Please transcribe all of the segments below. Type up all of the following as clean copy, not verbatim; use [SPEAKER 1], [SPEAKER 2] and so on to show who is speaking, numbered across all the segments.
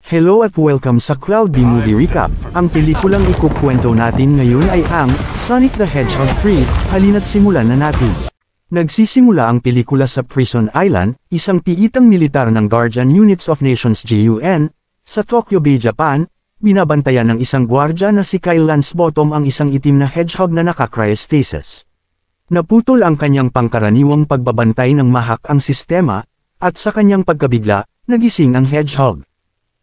[SPEAKER 1] Hello at welcome sa Cloudy Movie Recap. Ang pelikulang ikukwento natin ngayon ay ang Sonic the Hedgehog 3, halina't simulan na natin. Nagsisimula ang pelikula sa Prison Island, isang piitang militar ng Guardian Units of Nations GUN, sa Tokyo Bay, Japan. Binabantayan ng isang gwardya na si Kyle Lancebottom ang isang itim na hedgehog na naka-cryostasis. Naputol ang kanyang pangkaraniwang pagbabantay ng mahak ang sistema, at sa kanyang pagkabigla, nagising ang hedgehog.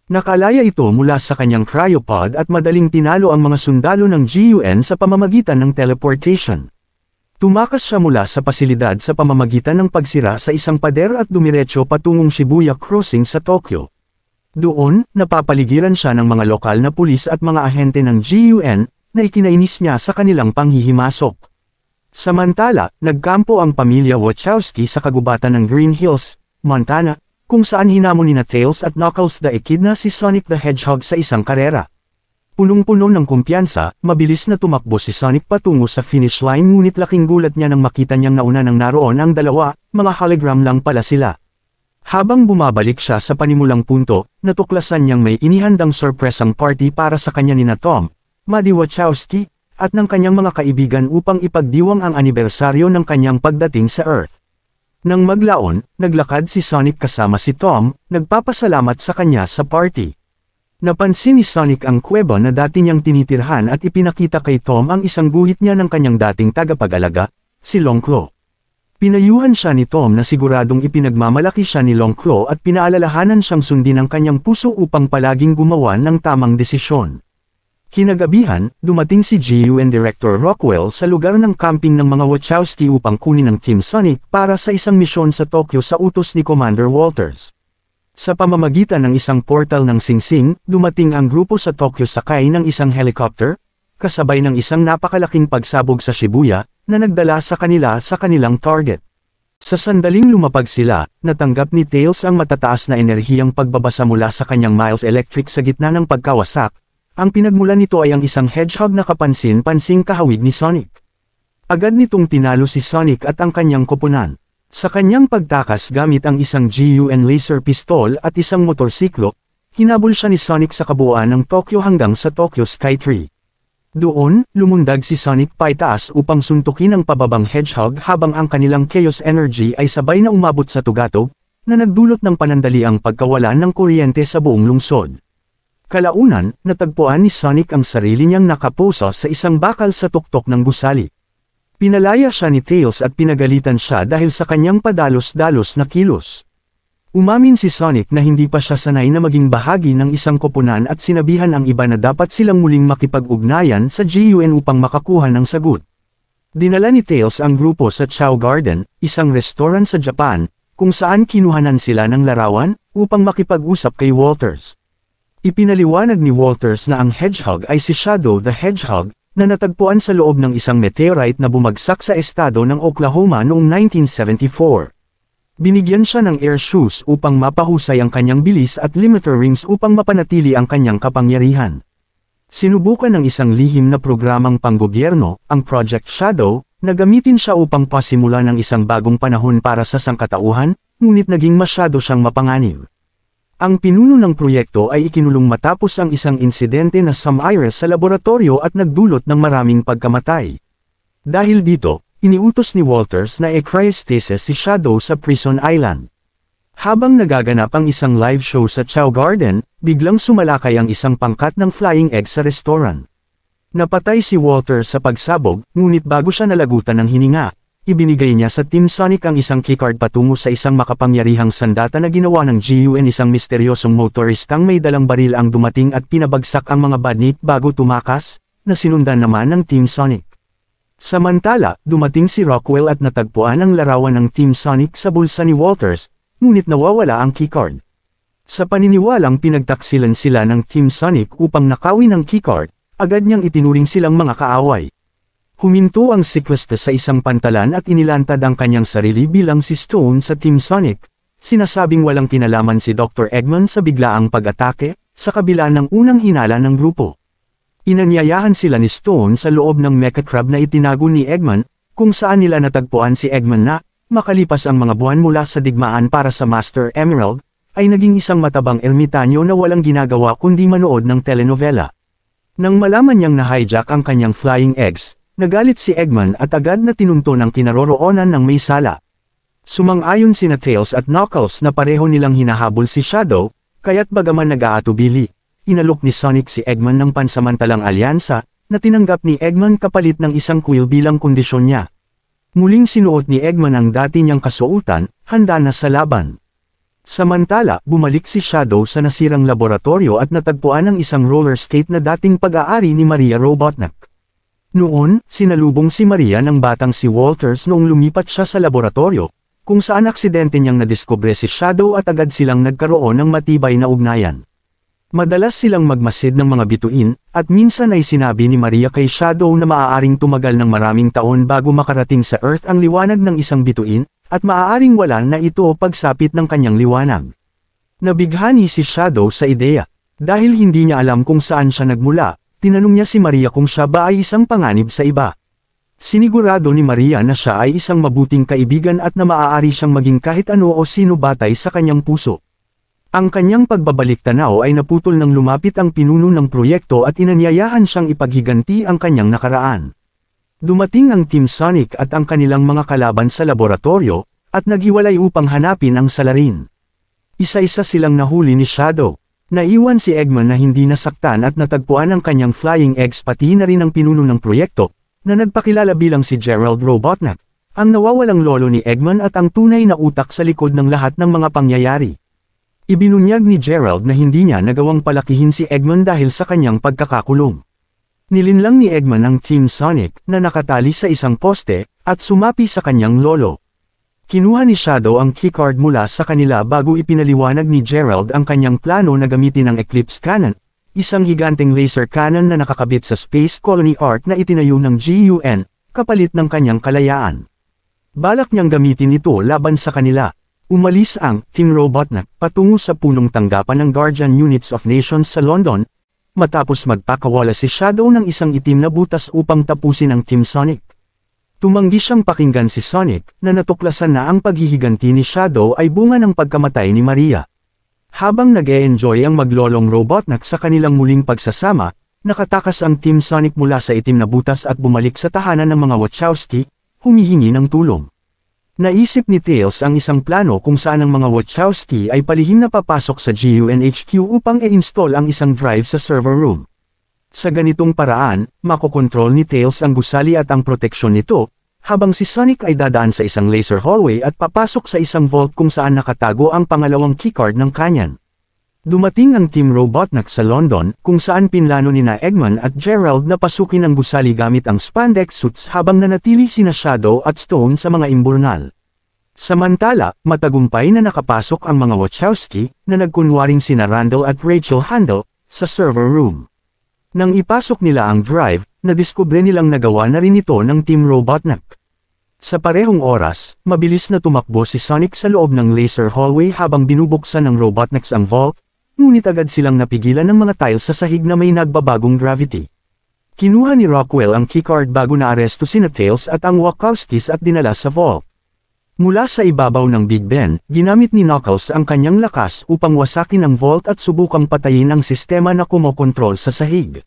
[SPEAKER 1] Nakalaya ito mula sa kanyang cryopod at madaling tinalo ang mga sundalo ng GUN sa pamamagitan ng teleportation. Tumakas siya mula sa pasilidad sa pamamagitan ng pagsira sa isang pader at dumiretso patungong Shibuya Crossing sa Tokyo. Doon, napapaligiran siya ng mga lokal na pulis at mga ahente ng GUN, na ikinainis niya sa kanilang panghihimasok. Samantala, nagkampo ang pamilya Wachowski sa kagubatan ng Green Hills, Montana, kung saan hinamon nina Tails at Knuckles the Echidna si Sonic the Hedgehog sa isang karera. Punong-puno ng kumpiyansa, mabilis na tumakbo si Sonic patungo sa finish line, ngunit laking gulat niya nang makita niyang nauna nang naroon ang dalawa, mga hologram lang pala sila. Habang bumabalik siya sa panimulang punto, natuklasan niyang may inihandang sorpresang party para sa kanya nina Tom, Maddie Wachowski, at ng kanyang mga kaibigan upang ipagdiwang ang anibersaryo ng kanyang pagdating sa Earth. Nang maglaon, naglakad si Sonic kasama si Tom, nagpapasalamat sa kanya sa party. Napansin ni Sonic ang kuweba na dati niyang tinitirhan at ipinakita kay Tom ang isang guhit niya ng kanyang dating tagapag-alaga, si Longclaw. Pinayuhan siya ni Tom na siguradong ipinagmamalaki siya ni Longclaw at pinaalalahanan siyang sundin ang kanyang puso upang palaging gumawa ng tamang desisyon. Kinagabihan, dumating si GUN Director Rockwell sa lugar ng camping ng mga Wachowski upang kunin ang Team Sonic para sa isang misyon sa Tokyo sa utos ni Commander Walters. Sa pamamagitan ng isang portal ng Sing-Sing, dumating ang grupo sa Tokyo sakay ng isang helicopter, kasabay ng isang napakalaking pagsabog sa Shibuya, na nagdala sa kanila sa kanilang target. Sa sandaling lumapag sila, natanggap ni Tails ang matataas na enerhiyang pagbabasa mula sa kanyang Miles Electric sa gitna ng pagkawasak. Ang pinagmulan nito ay ang isang hedgehog na kapansin-pansing kahawig ni Sonic. Agad nitong tinalo si Sonic at ang kanyang koponan. Sa kanyang pagtakas gamit ang isang GUN laser pistol at isang motorsiklo, hinabol siya ni Sonic sa kabuuan ng Tokyo hanggang sa Tokyo Skytree. Doon, lumundag si Sonic paitaas upang suntukin ang pababang hedgehog habang ang kanilang chaos energy ay sabay na umabot sa tugatog, na nagdulot ng panandaliang pagkawalan ng kuryente sa buong lungsod. Kalaunan, natagpuan ni Sonic ang sarili niyang nakaposa sa isang bakal sa tuktok ng gusali. Pinalaya siya ni Tails at pinagalitan siya dahil sa kanyang padalos-dalos na kilos. Umamin si Sonic na hindi pa siya sanay na maging bahagi ng isang koponan at sinabihan ang iba na dapat silang muling makipag-ugnayan sa GUN upang makakuha ng sagot. Dinala ni Tails ang grupo sa Chow Garden, isang restaurant sa Japan, kung saan kinuhanan sila ng larawan, upang makipag-usap kay Walters. Ipinaliwanag ni Walters na ang hedgehog ay si Shadow the Hedgehog, na natagpuan sa loob ng isang meteorite na bumagsak sa estado ng Oklahoma noong 1974. Binigyan siya ng air shoes upang mapahusay ang kanyang bilis at limiter rings upang mapanatili ang kanyang kapangyarihan. Sinubukan ng isang lihim na programang panggobyerno, ang Project Shadow, na gamitin siya upang pasimula ng isang bagong panahon para sa sangkatauhan, ngunit naging masyado siyang mapanganib. Ang pinuno ng proyekto ay ikinulong matapos ang isang insidente na sumire sa laboratorio at nagdulot ng maraming pagkamatay. Dahil dito, iniutos ni Walters na i-cryostasis si Shadow sa Prison Island. Habang nagaganap ang isang live show sa Chow Garden, biglang sumalakay ang isang pangkat ng flying egg sa restaurant. Napatay si Walters sa pagsabog, ngunit bago siya nalagutan ng hininga, ibinigay niya sa Team Sonic ang isang keycard patungo sa isang makapangyarihang sandata na ginawa ng GUN. Isang misteryosong motoristang may dalang baril ang dumating at pinabagsak ang mga badnik bago tumakas, na sinundan naman ng Team Sonic. Samantala, dumating si Rockwell at natagpuan ang larawan ng Team Sonic sa bulsa ni Walters, ngunit nawawala ang keycard. Sa paniniwalang pinagtaksilan sila ng Team Sonic upang nakawin ang keycard, agad niyang itinuring silang mga kaaway. Huminto ang sikwesta sa isang pantalan at inilantad ang kanyang sarili bilang si Stone sa Team Sonic, sinasabing walang kinalaman si Dr. Eggman sa biglaang pag-atake, sa kabila ng unang hinala ng grupo. Inanyayahan sila ni Stone sa loob ng Mechacrab na itinago ni Eggman, kung saan nila natagpuan si Eggman na, makalipas ang mga buwan mula sa digmaan para sa Master Emerald, ay naging isang matabang ermitanyo na walang ginagawa kundi manood ng telenovela. Nang malaman niyang na-hijack ang kanyang flying eggs, nagalit si Eggman at agad na tinunto ng kinaroroonan ng may sala. Sumang-ayon sina Tails at Knuckles na pareho nilang hinahabol si Shadow, kaya't bagaman nag-aatubili, inalok ni Sonic si Eggman ng pansamantalang alyansa, na tinanggap ni Eggman kapalit ng isang quill bilang kondisyon niya. Muling sinuot ni Eggman ang dati niyang kasuotan, handa na sa laban. Samantala, bumalik si Shadow sa nasirang laboratorio at natagpuan ang isang roller skate na dating pag-aari ni Maria Robotnik. Noon, sinalubong si Maria ng batang si Walters noong lumipat siya sa laboratorio, kung saan aksidente niyang nadiskubre si Shadow at agad silang nagkaroon ng matibay na ugnayan. Madalas silang magmasid ng mga bituin, at minsan ay sinabi ni Maria kay Shadow na maaaring tumagal ng maraming taon bago makarating sa Earth ang liwanag ng isang bituin, at maaaring wala na ito pagsapit ng kanyang liwanag. Nabighani si Shadow sa ideya. Dahil hindi niya alam kung saan siya nagmula, tinanong niya si Maria kung siya ba ay isang panganib sa iba. Sinigurado ni Maria na siya ay isang mabuting kaibigan at na maaari siyang maging kahit ano o sino batay sa kanyang puso. Ang kanyang pagbabalik tanaw ay naputol nang lumapit ang pinuno ng proyekto at inanyayahan siyang ipaghiganti ang kanyang nakaraan. Dumating ang Team Sonic at ang kanilang mga kalaban sa laboratorio, at naghiwalay upang hanapin ang salarin. Isa-isa silang nahuli ni Shadow. Naiwan si Eggman na hindi nasaktan at natagpuan ang kanyang flying eggs pati na rin ang pinuno ng proyekto, na nagpakilala bilang si Gerald Robotnik, ang nawawalang lolo ni Eggman at ang tunay na utak sa likod ng lahat ng mga pangyayari. Ibinunyag ni Gerald na hindi niya nagawang palakihin si Eggman dahil sa kanyang pagkakakulong. Nilinlang ni Eggman ang Team Sonic na nakatali sa isang poste at sumapi sa kanyang lolo. Kinuha ni Shadow ang keycard mula sa kanila bago ipinaliwanag ni Gerald ang kanyang plano na gamitin ang Eclipse Cannon, isang higanteng laser cannon na nakakabit sa Space Colony Arc na itinayo ng GUN, kapalit ng kanyang kalayaan. Balak niyang gamitin ito laban sa kanila. Umalis ang Team Robotnik patungo sa punong tanggapan ng Guardian Units of Nations sa London, matapos magpakawala si Shadow ng isang itim na butas upang tapusin ang Team Sonic. Tumanggi siyang pakinggan si Sonic, na natuklasan na ang paghihiganti ni Shadow ay bunga ng pagkamatay ni Maria. Habang nag-e-enjoy ang maglolong Robotnik sa kanilang muling pagsasama, nakatakas ang Team Sonic mula sa itim na butas at bumalik sa tahanan ng mga Wachowski, humihingi ng tulong. Naisip ni Tails ang isang plano kung saan ang mga Wachowski ay palihim na papasok sa GUNHQ upang i-install ang isang drive sa server room. Sa ganitong paraan, makokontrol ni Tails ang gusali at ang proteksyon nito, habang si Sonic ay dadaan sa isang laser hallway at papasok sa isang vault kung saan nakatago ang pangalawang keycard ng kanyan. Dumating ang Team Robotnik sa London, kung saan pinlano nina Eggman at Gerald na pasukin ang gusali gamit ang spandex suits habang nanatili sina Shadow at Stone sa mga imburnal. Samantala, matagumpay na nakapasok ang mga Wachowski, na nagkunwaring sina Randall at Rachel Handel, sa server room. Nang ipasok nila ang drive, nadiskubre nilang nagawa na rin ito ng Team Robotnik. Sa parehong oras, mabilis na tumakbo si Sonic sa loob ng laser hallway habang binubuksan ng Robotniks ang vault, ngunit agad silang napigilan ng mga tiles sa sahig na may nagbabagong gravity. Kinuha ni Rockwell ang keycard bago naaresto sina Tails at ang Wachowskis at dinala sa vault. Mula sa ibabaw ng Big Ben, ginamit ni Knuckles ang kanyang lakas upang wasakin ang vault at subukang patayin ang sistema na kumokontrol sa sahig.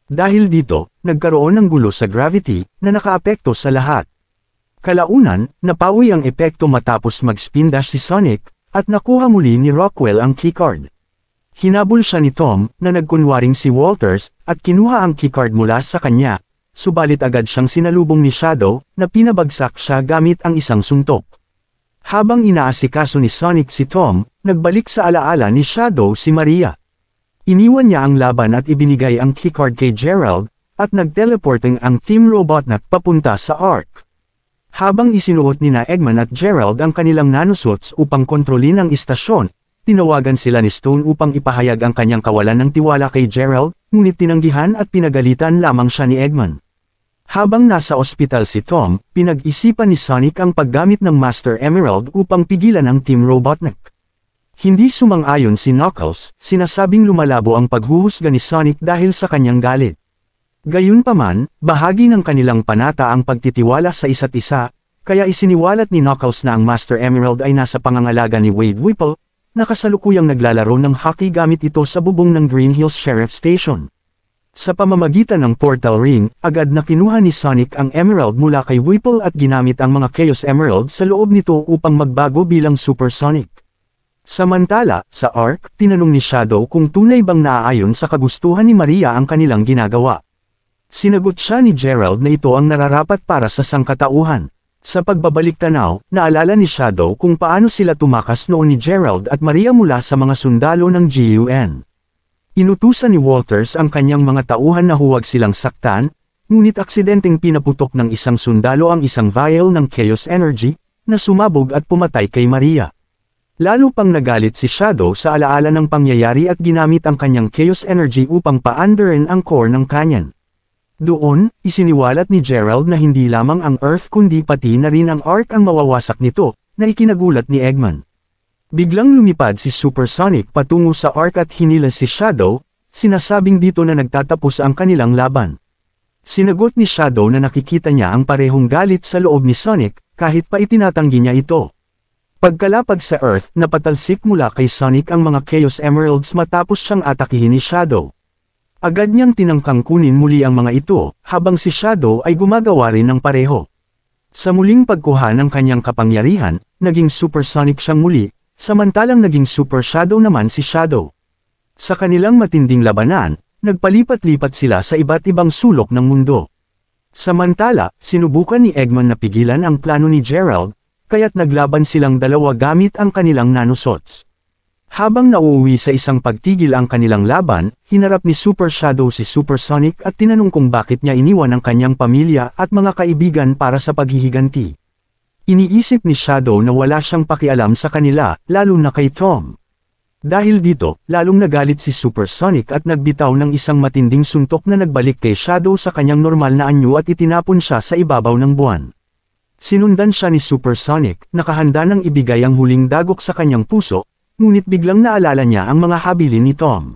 [SPEAKER 1] Dahil dito, nagkaroon ng gulo sa gravity, na nakaapekto sa lahat. Kalaunan, napawi ang epekto matapos mag-spin dash si Sonic, at nakuha muli ni Rockwell ang keycard. Hinabol siya ni Tom, na nagkunwaring si Walters, at kinuha ang keycard mula sa kanya, subalit agad siyang sinalubong ni Shadow, na pinabagsak siya gamit ang isang suntok. Habang inaasikaso ni Sonic si Tom, nagbalik sa alaala ni Shadow si Maria. Iniwan niya ang laban at ibinigay ang keycard kay Gerald, at nag-teleporting ang Team Robotnik papunta sa Ark. Habang isinuot ni Eggman at Gerald ang kanilang nanosuits upang kontrolin ang istasyon, tinawagan sila ni Stone upang ipahayag ang kanyang kawalan ng tiwala kay Gerald, ngunit tinanggihan at pinagalitan lamang siya ni Eggman. Habang nasa ospital si Tom, pinag-isipan ni Sonic ang paggamit ng Master Emerald upang pigilan ang Team Robotnik. Hindi sumang-ayon si Knuckles, sinasabing lumalabo ang paghuhusga ni Sonic dahil sa kanyang galit. Gayunpaman, bahagi ng kanilang panata ang pagtitiwala sa isa't isa, kaya isiniwalat ni Knuckles na ang Master Emerald ay nasa pangangalaga ni Wade Whipple, nakasalukuyang naglalaro ng hockey gamit ito sa bubong ng Green Hills Sheriff Station. Sa pamamagitan ng portal ring, agad na kinuha ni Sonic ang emerald mula kay Whipple at ginamit ang mga Chaos Emerald sa loob nito upang magbago bilang Super Sonic. Samantala, sa Arc, tinanong ni Shadow kung tunay bang naaayon sa kagustuhan ni Maria ang kanilang ginagawa. Sinagot siya ni Gerald na ito ang nararapat para sa sangkatauhan. Sa pagbabalik tanaw, naalala ni Shadow kung paano sila tumakas noon ni Gerald at Maria mula sa mga sundalo ng GUN. Inutusan ni Walters ang kanyang mga tauhan na huwag silang saktan, ngunit aksidenteng pinaputok ng isang sundalo ang isang vial ng Chaos Energy, na sumabog at pumatay kay Maria. Lalo pang nagalit si Shadow sa alaala ng pangyayari at ginamit ang kanyang Chaos Energy upang paandarin ang core ng kanyan. Doon, isiniwalat ni Gerald na hindi lamang ang Earth kundi pati na rin ang Arc ang mawawasak nito, na ikinagulat ni Eggman. Biglang lumipad si Super Sonic patungo sa Arc at hinila si Shadow, sinasabing dito na nagtatapos ang kanilang laban. Sinagot ni Shadow na nakikita niya ang parehong galit sa loob ni Sonic, kahit pa itinatanggi niya ito. Pagkalapag sa Earth, napatalsik mula kay Sonic ang mga Chaos Emeralds matapos siyang atakihin ni Shadow. Agad niyang tinangkang kunin muli ang mga ito, habang si Shadow ay gumagawa rin ng pareho. Sa muling pagkuha ng kanyang kapangyarihan, naging Super Sonic siyang muli, samantalang naging Super Shadow naman si Shadow. Sa kanilang matinding labanan, nagpalipat-lipat sila sa iba't ibang sulok ng mundo. Samantala, sinubukan ni Eggman na pigilan ang plano ni Gerald, kaya't naglaban silang dalawa gamit ang kanilang nanosots. Habang nauuwi sa isang pagtigil ang kanilang laban, hinarap ni Super Shadow si Super Sonic at tinanong kung bakit niya iniwan ang kanyang pamilya at mga kaibigan para sa paghihiganti. Iniisip ni Shadow na wala siyang pakialam sa kanila, lalo na kay Tom. Dahil dito, lalong nagalit si Super Sonic at nagbitaw ng isang matinding suntok na nagbalik kay Shadow sa kanyang normal na anyo at itinapon siya sa ibabaw ng buwan. Sinundan siya ni Super Sonic, nakahanda nang ibigay ang huling dagok sa kanyang puso, ngunit biglang naalala niya ang mga habilin ni Tom.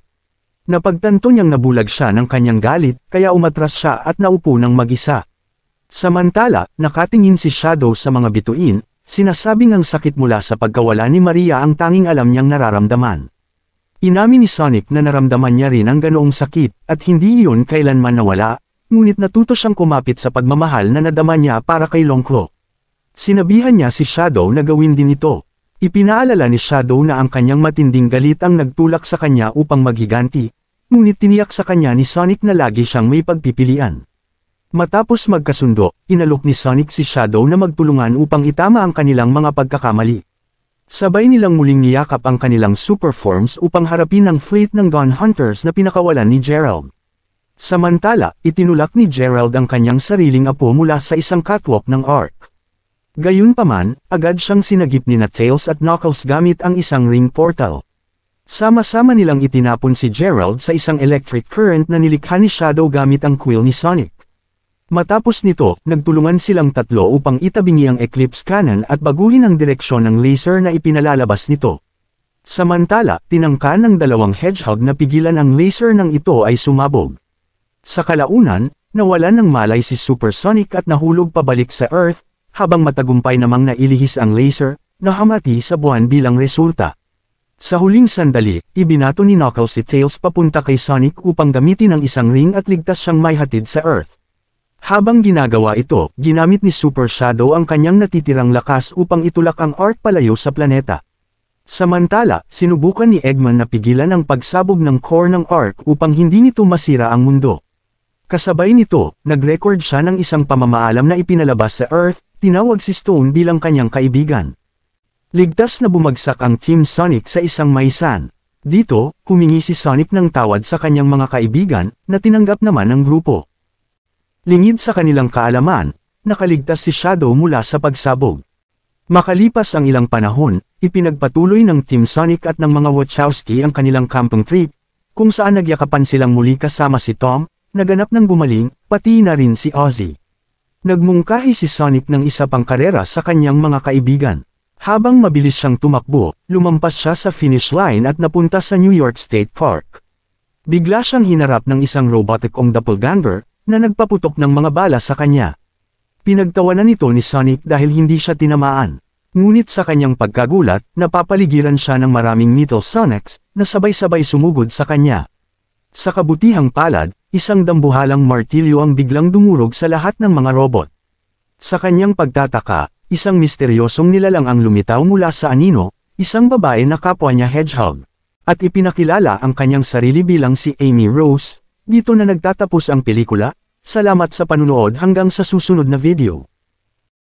[SPEAKER 1] Napagtanto niyang nabulag siya ng kanyang galit, kaya umatras siya at naupo ng mag-isa. Samantala, nakatingin si Shadow sa mga bituin, sinasabing ang sakit mula sa pagkawala ni Maria ang tanging alam niyang nararamdaman. Inamin ni Sonic na naramdaman niya rin ang ganoong sakit, at hindi iyon kailanman nawala, ngunit natuto siyang kumapit sa pagmamahal na nadama niya para kay Longclaw. Sinabihan niya si Shadow na gawin din ito. Ipinaalala ni Shadow na ang kanyang matinding galit ang nagtulak sa kanya upang maghiganti, ngunit tiniyak sa kanya ni Sonic na lagi siyang may pagpipilian. Matapos magkasundo, inalok ni Sonic si Shadow na magtulungan upang itama ang kanilang mga pagkakamali. Sabay nilang muling niyakap ang kanilang super forms upang harapin ang fleet ng Gun Hunters na pinakawalan ni Gerald. Samantala, itinulak ni Gerald ang kanyang sariling apo mula sa isang catwalk ng Arc. Gayunpaman, agad siyang sinagip ni Tails at Knuckles gamit ang isang ring portal. Sama-sama nilang itinapon si Gerald sa isang electric current na nilikha ni Shadow gamit ang quill ni Sonic. Matapos nito, nagtulungan silang tatlo upang itabingi ang Eclipse Cannon at baguhin ang direksyon ng laser na ipinalalabas nito. Samantala, tinangka ng dalawang hedgehog na pigilan ang laser ng ito ay sumabog. Sa kalaunan, nawalan ng malay si Super Sonic at nahulog pabalik sa Earth, habang matagumpay namang nailihis ang laser, nahamati sa buwan bilang resulta. Sa huling sandali, ibinato ni Knuckles si Tails papunta kay Sonic upang gamitin ang isang ring at ligtas siyang maihatid sa Earth. Habang ginagawa ito, ginamit ni Super Shadow ang kanyang natitirang lakas upang itulak ang Arc palayo sa planeta. Samantala, sinubukan ni Eggman na pigilan ang pagsabog ng core ng Arc upang hindi nito masira ang mundo. Kasabay nito, nag-record siya ng isang pamamaalam na ipinalabas sa Earth, tinawag si Stone bilang kanyang kaibigan. Ligtas na bumagsak ang Team Sonic sa isang maisan. Dito, humingi si Sonic ng tawad sa kanyang mga kaibigan, na tinanggap naman ng grupo. Lingid sa kanilang kaalaman, nakaligtas si Shadow mula sa pagsabog. Makalipas ang ilang panahon, ipinagpatuloy ng Team Sonic at ng mga Wachowski ang kanilang camping trip, kung saan nagyakapan silang muli kasama si Tom, naganap ng gumaling, pati na rin si Ozzy. Nagmungkahi si Sonic ng isa pang karera sa kanyang mga kaibigan. Habang mabilis siyang tumakbo, lumampas siya sa finish line at napunta sa New York State Park. Bigla siyang hinarap ng isang robotic-ong doppelganger, na nagpaputok ng mga bala sa kanya. Pinagtawanan nito ni Sonic dahil hindi siya tinamaan. Ngunit sa kanyang pagkagulat, napapaligiran siya ng maraming Metal Sonics, na sabay-sabay sumugod sa kanya. Sa kabutihang palad, isang dambuhalang martilyo ang biglang dumurog sa lahat ng mga robot. Sa kanyang pagtataka, isang misteryosong nilalang ang lumitaw mula sa anino, isang babae na kapwa niya hedgehog. At ipinakilala ang kanyang sarili bilang si Amy Rose. Dito na nagtatapos ang pelikula. Salamat sa panunood hanggang sa susunod na video.